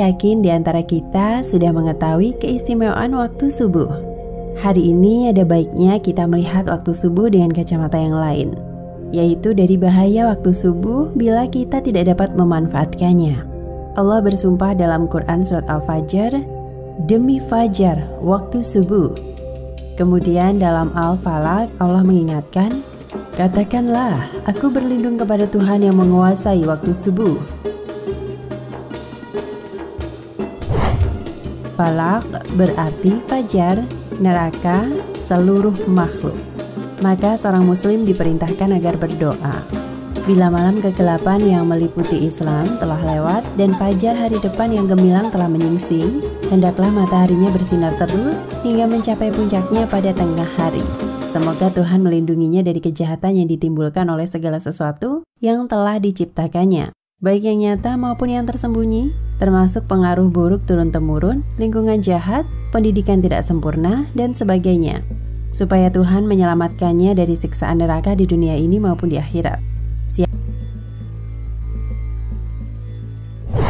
yakin di antara kita sudah mengetahui keistimewaan waktu subuh. Hari ini ada baiknya kita melihat waktu subuh dengan kacamata yang lain, yaitu dari bahaya waktu subuh bila kita tidak dapat memanfaatkannya. Allah bersumpah dalam Quran surat Al-Fajr, demi fajar, waktu subuh. Kemudian dalam Al-Falaq Allah mengingatkan, katakanlah, aku berlindung kepada Tuhan yang menguasai waktu subuh. Falaq berarti fajar, neraka, seluruh makhluk. Maka seorang muslim diperintahkan agar berdoa. Bila malam kegelapan yang meliputi Islam telah lewat dan fajar hari depan yang gemilang telah menyingsing, hendaklah mataharinya bersinar terus hingga mencapai puncaknya pada tengah hari. Semoga Tuhan melindunginya dari kejahatan yang ditimbulkan oleh segala sesuatu yang telah diciptakannya, baik yang nyata maupun yang tersembunyi, termasuk pengaruh buruk turun-temurun, lingkungan jahat, pendidikan tidak sempurna, dan sebagainya, supaya Tuhan menyelamatkannya dari siksaan neraka di dunia ini maupun di akhirat.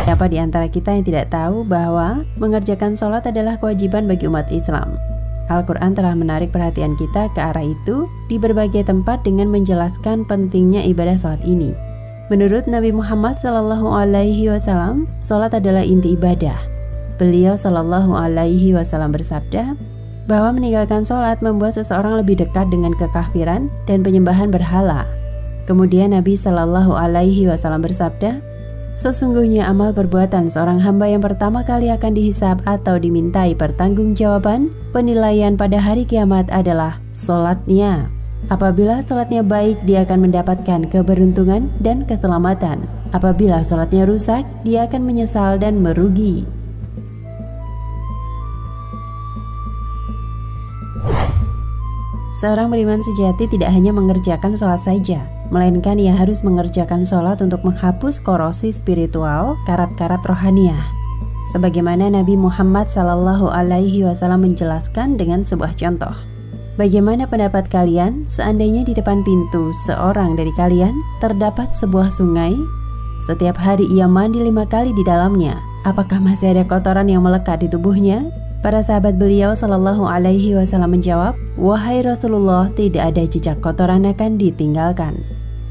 Siapa di antara kita yang tidak tahu bahwa mengerjakan sholat adalah kewajiban bagi umat Islam? Al-Quran telah menarik perhatian kita ke arah itu di berbagai tempat dengan menjelaskan pentingnya ibadah sholat ini. Menurut Nabi Muhammad SAW, sholat adalah inti ibadah. Beliau SAW bersabda bahwa meninggalkan sholat membuat seseorang lebih dekat dengan kekafiran dan penyembahan berhala. Kemudian Nabi SAW bersabda, sesungguhnya amal perbuatan seorang hamba yang pertama kali akan dihisab atau dimintai pertanggungjawaban penilaian pada hari kiamat adalah sholatnya. Apabila sholatnya baik, dia akan mendapatkan keberuntungan dan keselamatan. Apabila sholatnya rusak, dia akan menyesal dan merugi. Seorang beriman sejati tidak hanya mengerjakan sholat saja, melainkan ia harus mengerjakan sholat untuk menghapus korosi spiritual, karat-karat rohaniah. Sebagaimana Nabi Muhammad SAW menjelaskan dengan sebuah contoh. Bagaimana pendapat kalian seandainya di depan pintu seorang dari kalian terdapat sebuah sungai? Setiap hari ia mandi 5 kali di dalamnya. Apakah masih ada kotoran yang melekat di tubuhnya? Para sahabat beliau SAW menjawab, wahai Rasulullah, tidak ada jejak kotoran akan ditinggalkan.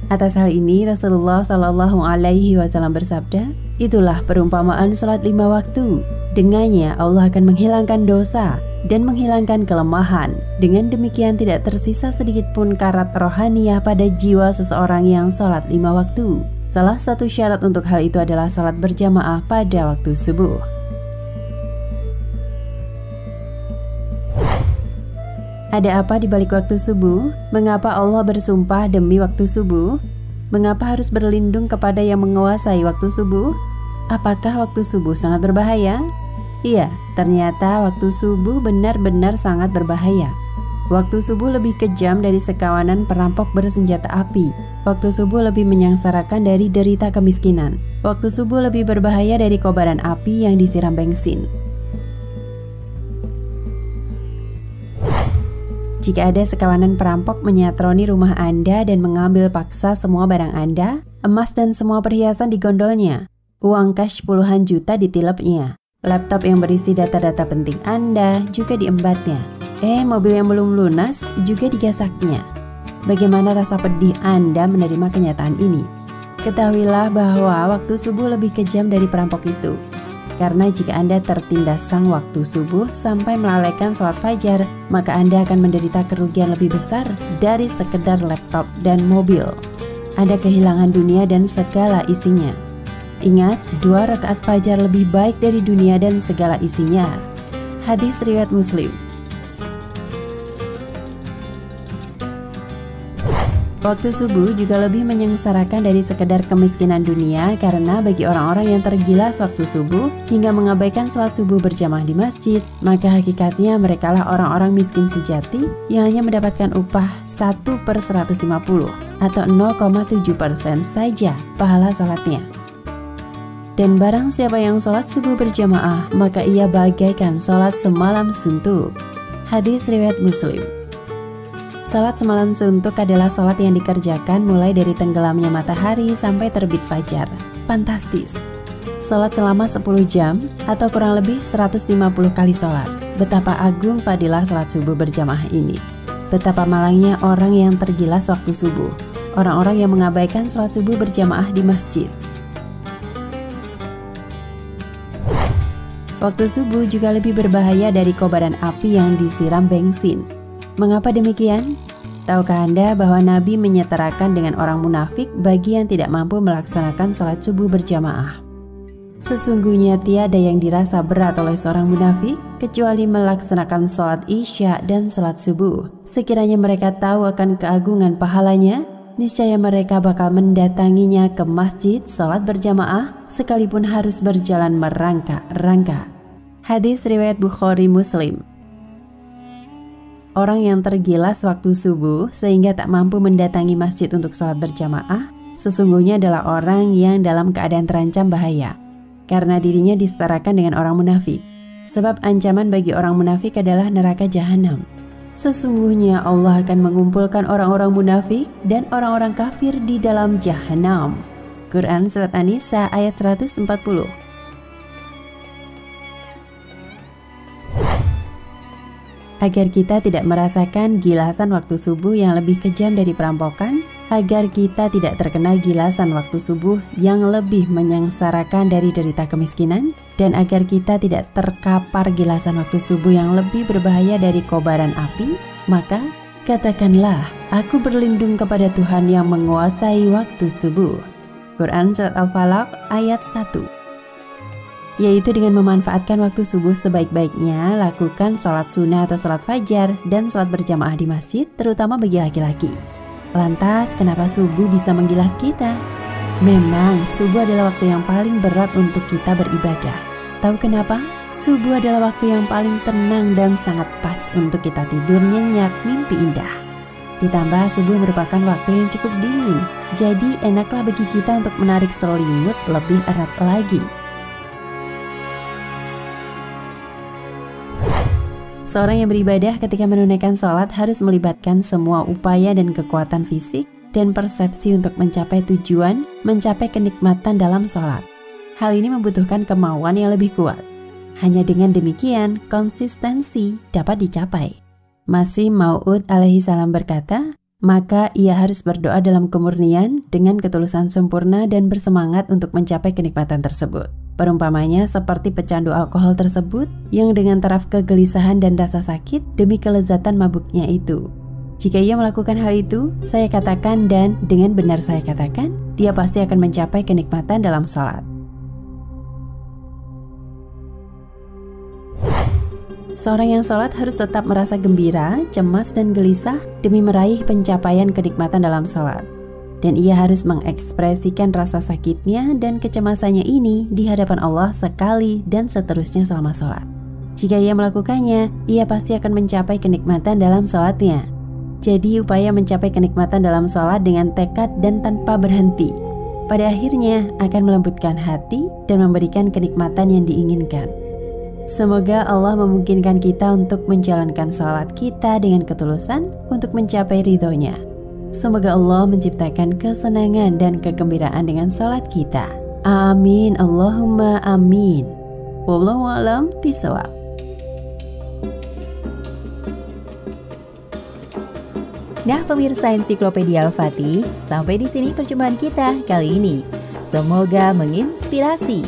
Atas hal ini Rasulullah SAW bersabda, itulah perumpamaan sholat 5 waktu. Dengannya Allah akan menghilangkan dosa dan menghilangkan kelemahan. Dengan demikian tidak tersisa sedikit pun karat rohaniah pada jiwa seseorang yang sholat 5 waktu. Salah satu syarat untuk hal itu adalah sholat berjamaah pada waktu subuh. Ada apa di balik waktu subuh? Mengapa Allah bersumpah demi waktu subuh? Mengapa harus berlindung kepada yang menguasai waktu subuh? Apakah waktu subuh sangat berbahaya? Iya, ternyata waktu subuh benar-benar sangat berbahaya. Waktu subuh lebih kejam dari sekawanan perampok bersenjata api. Waktu subuh lebih menyengsarakan dari derita kemiskinan. Waktu subuh lebih berbahaya dari kobaran api yang disiram bensin. Jika ada sekawanan perampok menyatroni rumah Anda dan mengambil paksa semua barang Anda, emas dan semua perhiasan digondolnya, uang cash puluhan juta ditilepnya, laptop yang berisi data-data penting Anda juga diembatnya, mobil yang belum lunas juga digasaknya. Bagaimana rasa pedih Anda menerima kenyataan ini? Ketahuilah bahwa waktu subuh lebih kejam dari perampok itu. Karena jika Anda tertindas sang waktu subuh sampai melalaikan sholat fajar, maka Anda akan menderita kerugian lebih besar dari sekedar laptop dan mobil. Anda kehilangan dunia dan segala isinya. Ingat, 2 rakaat fajar lebih baik dari dunia dan segala isinya. Hadis riwayat Muslim. Waktu subuh juga lebih menyengsarakan dari sekedar kemiskinan dunia, karena bagi orang-orang yang tergilas waktu subuh hingga mengabaikan sholat subuh berjamaah di masjid, maka hakikatnya merekalah orang-orang miskin sejati yang hanya mendapatkan upah 1/150 atau 0,7% saja pahala sholatnya. Dan barang siapa yang sholat subuh berjamaah, maka ia bagaikan sholat semalam suntuk. Hadis riwayat Muslim. Salat semalam suntuk adalah salat yang dikerjakan mulai dari tenggelamnya matahari sampai terbit fajar. Fantastis. sholat selama 10 jam atau kurang lebih 150 kali sholat. Betapa agung fadilah sholat subuh berjamaah ini. Betapa malangnya orang yang tergilas waktu subuh, orang-orang yang mengabaikan sholat subuh berjamaah di masjid. Waktu subuh juga lebih berbahaya dari kobaran api yang disiram bensin. Mengapa demikian? Tahukah Anda bahwa Nabi menyetarakan dengan orang munafik bagi yang tidak mampu melaksanakan sholat subuh berjamaah? Sesungguhnya tiada yang dirasa berat oleh seorang munafik kecuali melaksanakan sholat isya dan sholat subuh. Sekiranya mereka tahu akan keagungan pahalanya, niscaya mereka bakal mendatanginya ke masjid sholat berjamaah sekalipun harus berjalan merangkak-rangkak. Hadis riwayat Bukhari Muslim. Orang yang tergilas waktu subuh sehingga tak mampu mendatangi masjid untuk sholat berjamaah sesungguhnya adalah orang yang dalam keadaan terancam bahaya, karena dirinya disetarakan dengan orang munafik. Sebab ancaman bagi orang munafik adalah neraka jahanam. Sesungguhnya Allah akan mengumpulkan orang-orang munafik dan orang-orang kafir di dalam jahanam. Quran Surat An-Nisa ayat 140. Agar kita tidak merasakan gilasan waktu subuh yang lebih kejam dari perampokan, agar kita tidak terkena gilasan waktu subuh yang lebih menyengsarakan dari derita kemiskinan, dan agar kita tidak terkapar gilasan waktu subuh yang lebih berbahaya dari kobaran api, maka katakanlah, aku berlindung kepada Tuhan yang menguasai waktu subuh. Quran Surat Al-Falaq ayat 1. Yaitu dengan memanfaatkan waktu subuh sebaik-baiknya, lakukan sholat sunnah atau sholat fajar dan sholat berjamaah di masjid, terutama bagi laki-laki. Lantas, kenapa subuh bisa menggilas kita? Memang, subuh adalah waktu yang paling berat untuk kita beribadah. Tahu kenapa? Subuh adalah waktu yang paling tenang dan sangat pas untuk kita tidur nyenyak mimpi indah. Ditambah subuh merupakan waktu yang cukup dingin, jadi enaklah bagi kita untuk menarik selimut lebih erat lagi. Seorang yang beribadah ketika menunaikan sholat harus melibatkan semua upaya dan kekuatan fisik dan persepsi untuk mencapai tujuan, mencapai kenikmatan dalam sholat. Hal ini membutuhkan kemauan yang lebih kuat. Hanya dengan demikian, konsistensi dapat dicapai. Masih Mau'ud alaihi salam berkata, maka ia harus berdoa dalam kemurnian dengan ketulusan sempurna dan bersemangat untuk mencapai kenikmatan tersebut. Perumpamanya seperti pecandu alkohol tersebut yang dengan taraf kegelisahan dan rasa sakit demi kelezatan mabuknya itu. Jika ia melakukan hal itu, saya katakan dan dengan benar saya katakan, dia pasti akan mencapai kenikmatan dalam sholat. Seorang yang sholat harus tetap merasa gembira, cemas, dan gelisah demi meraih pencapaian kenikmatan dalam sholat. Dan ia harus mengekspresikan rasa sakitnya dan kecemasannya ini di hadapan Allah sekali dan seterusnya selama sholat. Jika ia melakukannya, ia pasti akan mencapai kenikmatan dalam sholatnya. Jadi upaya mencapai kenikmatan dalam sholat dengan tekad dan tanpa berhenti, pada akhirnya akan melembutkan hati dan memberikan kenikmatan yang diinginkan. Semoga Allah memungkinkan kita untuk menjalankan sholat kita dengan ketulusan untuk mencapai ridhonya. Semoga Allah menciptakan kesenangan dan kegembiraan dengan sholat kita. Amin, Allahumma amin. Wallahu a'lam bishawab. Nah, pemirsa Ensiklopedia Al-Fatih, sampai di sini perjumpaan kita kali ini. Semoga menginspirasi.